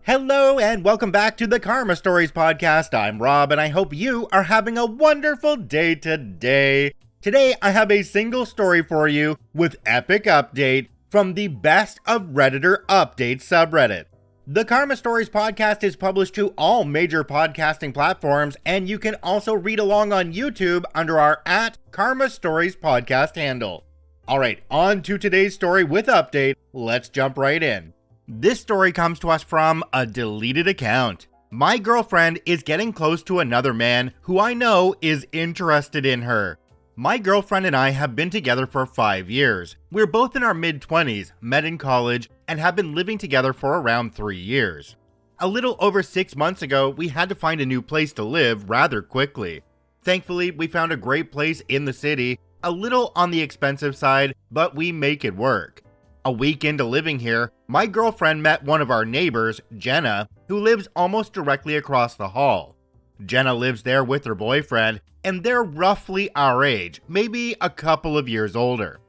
Hello and welcome back to the Karma Stories podcast. I'm Rob and I hope you are having a wonderful day today. Today I have a single story for you with epic update from the Best of Redditor Update subreddit. The Karma Stories podcast is published to all major podcasting platforms, and you can also read along on YouTube under our @Karma Stories podcast handle. Alright, on to today's story with update. Let's jump right in. This story comes to us from a deleted account. My girlfriend is getting close to another man who I know is interested in her. My girlfriend and I have been together for 5 years. We're both in our mid-20s, met in college, and have been living together for around 3 years. A little over 6 months ago, we had to find a new place to live rather quickly. Thankfully, we found a great place in the city, a little on the expensive side, but we make it work. A week into living here, my girlfriend met one of our neighbors, Jenna, who lives almost directly across the hall. Jenna lives there with her boyfriend, and they're roughly our age, maybe a couple of years older.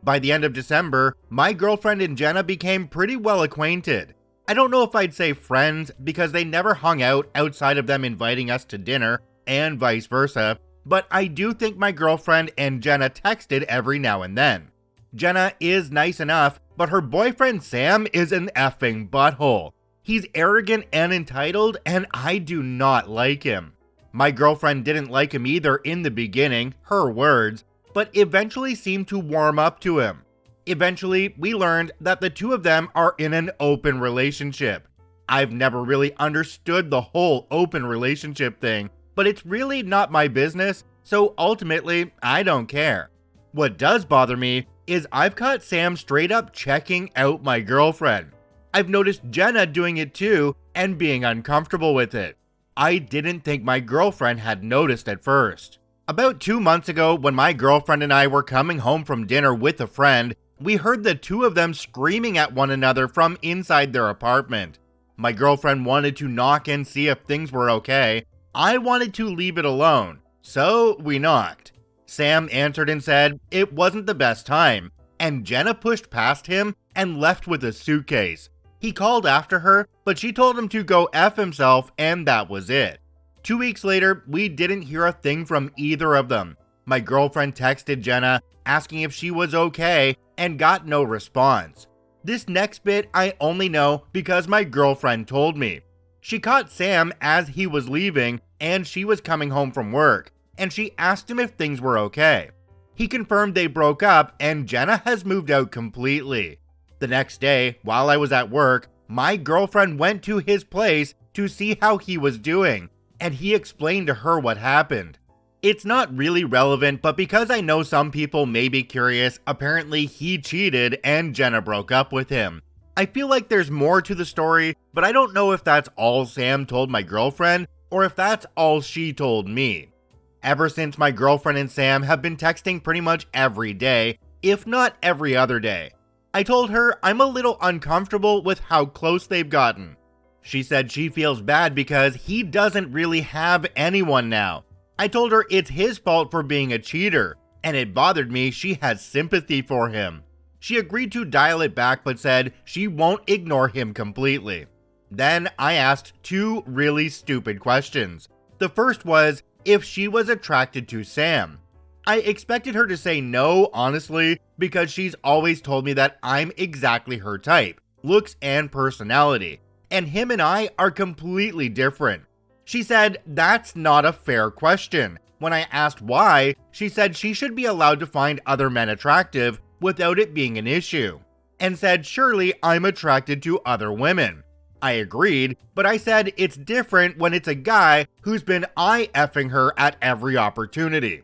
By the end of December, my girlfriend and Jenna became pretty well acquainted. I don't know if I'd say friends because they never hung out outside of them inviting us to dinner, and vice versa, but I do think my girlfriend and Jenna texted every now and then. Jenna is nice enough, but her boyfriend Sam is an effing butthole. He's arrogant and entitled, and I do not like him. My girlfriend didn't like him either in the beginning, her words, but eventually seemed to warm up to him. Eventually, we learned that the two of them are in an open relationship. I've never really understood the whole open relationship thing, but it's really not my business, so ultimately, I don't care. What does bother me is I've caught Sam straight up checking out my girlfriend. I've noticed Jenna doing it too and being uncomfortable with it. I didn't think my girlfriend had noticed at first. About 2 months ago, when my girlfriend and I were coming home from dinner with a friend, we heard the two of them screaming at one another from inside their apartment. My girlfriend wanted to knock and see if things were okay. I wanted to leave it alone, so we knocked. Sam answered and said it wasn't the best time, and Jenna pushed past him and left with a suitcase. He called after her, but she told him to go F himself, and that was it. 2 weeks later, we didn't hear a thing from either of them. My girlfriend texted Jenna asking if she was okay and got no response. This next bit I only know because my girlfriend told me. She caught Sam as he was leaving, and she was coming home from work, and she asked him if things were okay. He confirmed they broke up and Jenna has moved out completely. The next day, while I was at work, my girlfriend went to his place to see how he was doing, and he explained to her what happened. It's not really relevant, but because I know some people may be curious, apparently he cheated and Jenna broke up with him. I feel like there's more to the story, but I don't know if that's all Sam told my girlfriend or if that's all she told me. Ever since, my girlfriend and Sam have been texting pretty much every day, if not every other day. I told her I'm a little uncomfortable with how close they've gotten. She said she feels bad because he doesn't really have anyone now. I told her it's his fault for being a cheater, and it bothered me she has sympathy for him. She agreed to dial it back but said she won't ignore him completely. Then I asked 2 really stupid questions. The first was if she was attracted to Sam. I expected her to say no, honestly, because she's always told me that I'm exactly her type, looks and personality, and him and I are completely different. She said that's not a fair question. When I asked why, she said she should be allowed to find other men attractive without it being an issue, and said surely I'm attracted to other women. I agreed, but I said it's different when it's a guy who's been eye-effing her at every opportunity.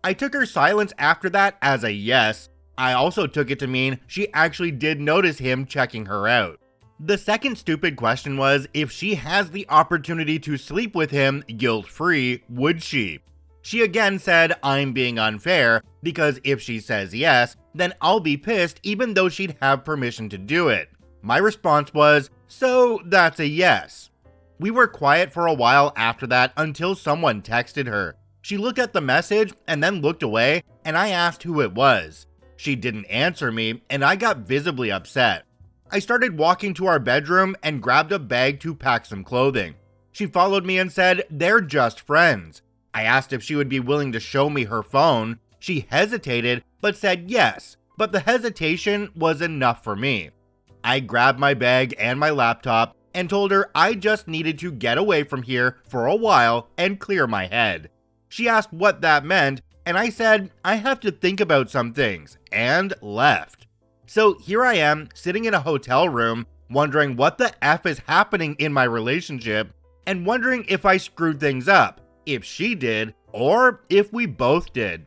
I took her silence after that as a yes. I also took it to mean she actually did notice him checking her out. The second stupid question was if she has the opportunity to sleep with him guilt-free, would she? She again said I'm being unfair because if she says yes, then I'll be pissed even though she'd have permission to do it. My response was, so that's a yes. We were quiet for a while after that until someone texted her. She looked at the message and then looked away, and I asked who it was. She didn't answer me, and I got visibly upset. I started walking to our bedroom and grabbed a bag to pack some clothing. She followed me and said, "They're just friends." I asked if she would be willing to show me her phone. She hesitated, but said yes, but the hesitation was enough for me. I grabbed my bag and my laptop and told her I just needed to get away from here for a while and clear my head. She asked what that meant, and I said I have to think about some things, and left. So here I am, sitting in a hotel room, wondering what the F is happening in my relationship, and wondering if I screwed things up, if she did, or if we both did.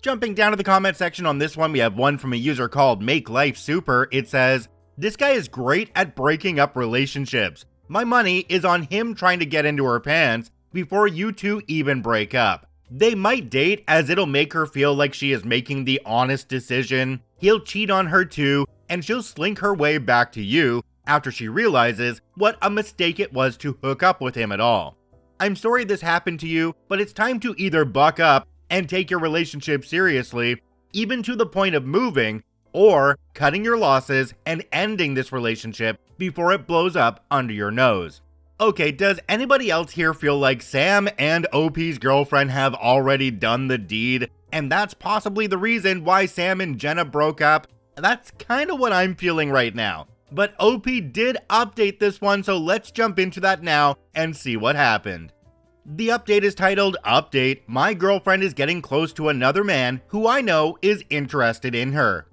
Jumping down to the comment section on this one, we have one from a user called Make Life Super. It says, "This guy is great at breaking up relationships. My money is on him trying to get into her pants before you two even break up. They might date as it'll make her feel like she is making the honest decision. He'll cheat on her too, and she'll slink her way back to you after she realizes what a mistake it was to hook up with him at all. I'm sorry this happened to you, but it's time to either buck up and take your relationship seriously, even to the point of moving, or cutting your losses and ending this relationship before it blows up under your nose." Okay, does anybody else here feel like Sam and OP's girlfriend have already done the deed, and that's possibly the reason why Sam and Jenna broke up? That's kind of what I'm feeling right now. But OP did update this one, so let's jump into that now and see what happened. The update is titled, "Update, my girlfriend is getting close to another man who I know is interested in her."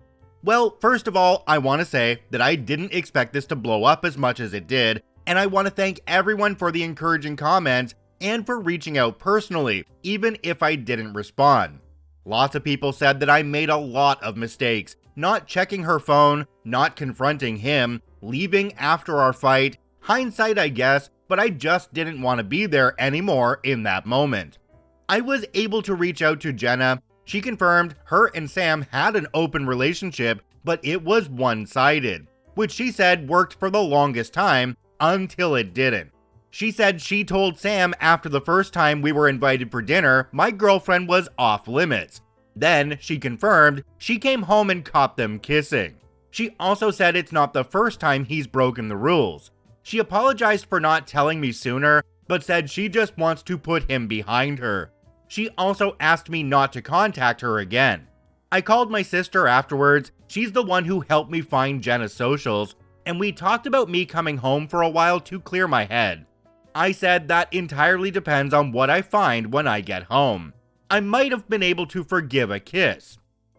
Well, first of all, I want to say that I didn't expect this to blow up as much as it did, and I want to thank everyone for the encouraging comments and for reaching out personally, even if I didn't respond. Lots of people said that I made a lot of mistakes, not checking her phone, not confronting him, leaving after our fight. Hindsight, I guess, but I just didn't want to be there anymore in that moment. I was able to reach out to Jenna. She confirmed her and Sam had an open relationship, but it was one-sided, which she said worked for the longest time until it didn't. She said she told Sam after the first time we were invited for dinner, my girlfriend was off limits. Then she confirmed she came home and caught them kissing. She also said it's not the first time he's broken the rules. She apologized for not telling me sooner, but said she just wants to put him behind her. She also asked me not to contact her again. I called my sister afterwards. She's the one who helped me find Jenna's socials, and we talked about me coming home for a while to clear my head. I said that entirely depends on what I find when I get home. I might have been able to forgive a kiss.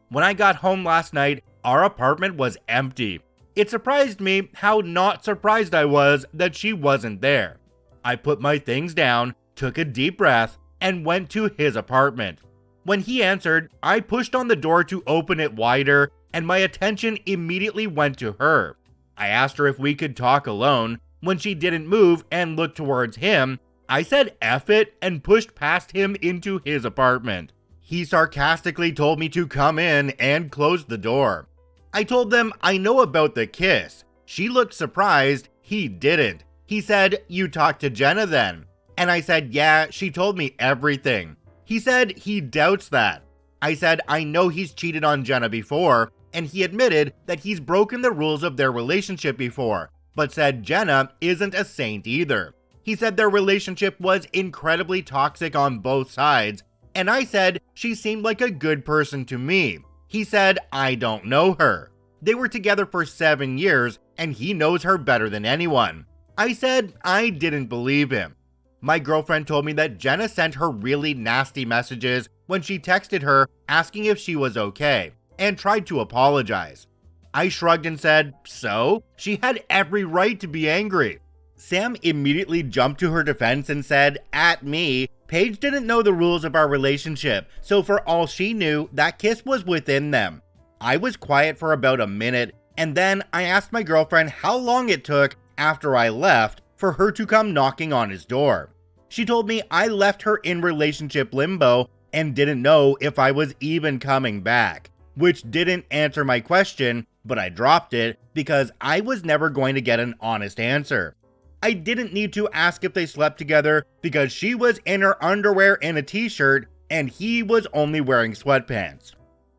When I got home last night, our apartment was empty. It surprised me how not surprised I was that she wasn't there. I put my things down, took a deep breath, and went to his apartment. When he answered, I pushed on the door to open it wider, and my attention immediately went to her. I asked her if we could talk alone. When she didn't move and looked towards him, I said F it and pushed past him into his apartment. He sarcastically told me to come in and closed the door. I told them I know about the kiss. She looked surprised. He didn't. He said, "You talked to Jenna then?" And I said, "Yeah, she told me everything." He said he doubts that. I said I know he's cheated on Jenna before, and he admitted that he's broken the rules of their relationship before, but said Jenna isn't a saint either. He said their relationship was incredibly toxic on both sides, and I said she seemed like a good person to me. He said I don't know her. They were together for 7 years, and he knows her better than anyone. I said I didn't believe him. My girlfriend told me that Jenna sent her really nasty messages when she texted her asking if she was okay, and tried to apologize. I shrugged and said, so? She had every right to be angry. Sam immediately jumped to her defense and said, at me, Paige didn't know the rules of our relationship, so for all she knew, that kiss was within them. I was quiet for about a minute, and then I asked my girlfriend how long it took after I left for her to come knocking on his door. She told me I left her in relationship limbo and didn't know if I was even coming back, which didn't answer my question, but I dropped it because I was never going to get an honest answer. I didn't need to ask if they slept together because she was in her underwear and a t-shirt and he was only wearing sweatpants.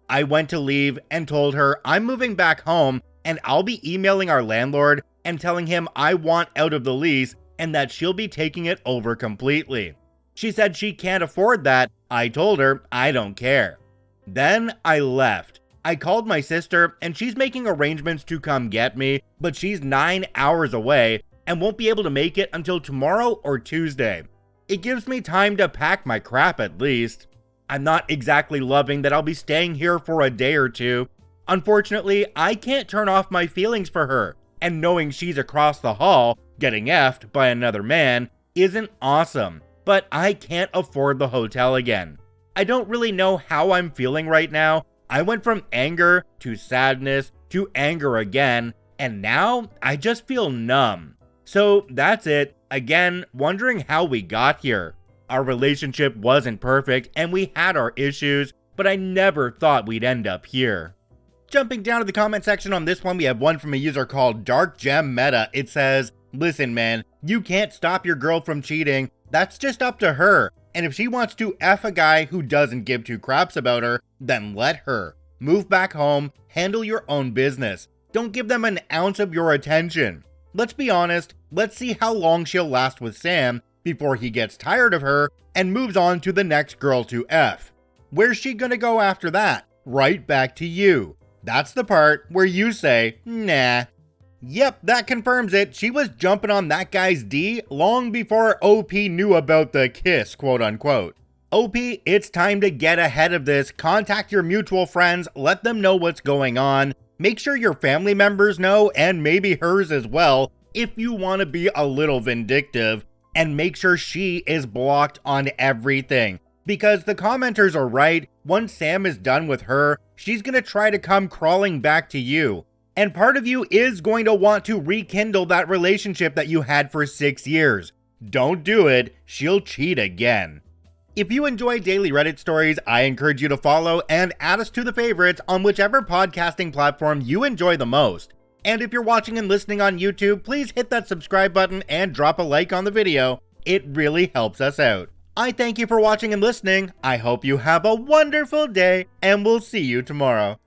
I went to leave and told her I'm moving back home and I'll be emailing our landlord and telling him I want out of the lease and that she'll be taking it over completely. She said she can't afford that. I told her I don't care. Then I left. I called my sister and she's making arrangements to come get me, but she's 9 hours away and won't be able to make it until tomorrow or Tuesday. It gives me time to pack my crap at least. I'm not exactly loving that I'll be staying here for a day or two. Unfortunately, I can't turn off my feelings for her, and knowing she's across the hall getting effed by another man isn't awesome, but I can't afford the hotel again. I don't really know how I'm feeling right now. I went from anger to sadness to anger again, and now I just feel numb. So that's it. Again, wondering how we got here. Our relationship wasn't perfect and we had our issues, but I never thought we'd end up here. Jumping down to the comment section on this one, we have one from a user called Dark Gem Meta. It says, "Listen man, you can't stop your girl from cheating. That's just up to her. And if she wants to F a guy who doesn't give two craps about her, then let her. Move back home, handle your own business. Don't give them an ounce of your attention. Let's be honest, let's see how long she'll last with Sam before he gets tired of her and moves on to the next girl to F. Where's she gonna go after that? Right back to you. That's the part where you say, nah." Yep, that confirms it. She was jumping on that guy's D long before OP knew about the kiss, quote unquote. OP, it's time to get ahead of this. Contact your mutual friends, let them know what's going on. Make sure your family members know, and maybe hers as well, if you want to be a little vindictive. And make sure she is blocked on everything. Because the commenters are right, once Sam is done with her, she's gonna try to come crawling back to you. And part of you is going to want to rekindle that relationship that you had for 6 years. Don't do it, she'll cheat again. If you enjoy daily Reddit stories, I encourage you to follow and add us to the favorites on whichever podcasting platform you enjoy the most. And if you're watching and listening on YouTube, please hit that subscribe button and drop a like on the video. It really helps us out. I thank you for watching and listening. I hope you have a wonderful day, and we'll see you tomorrow.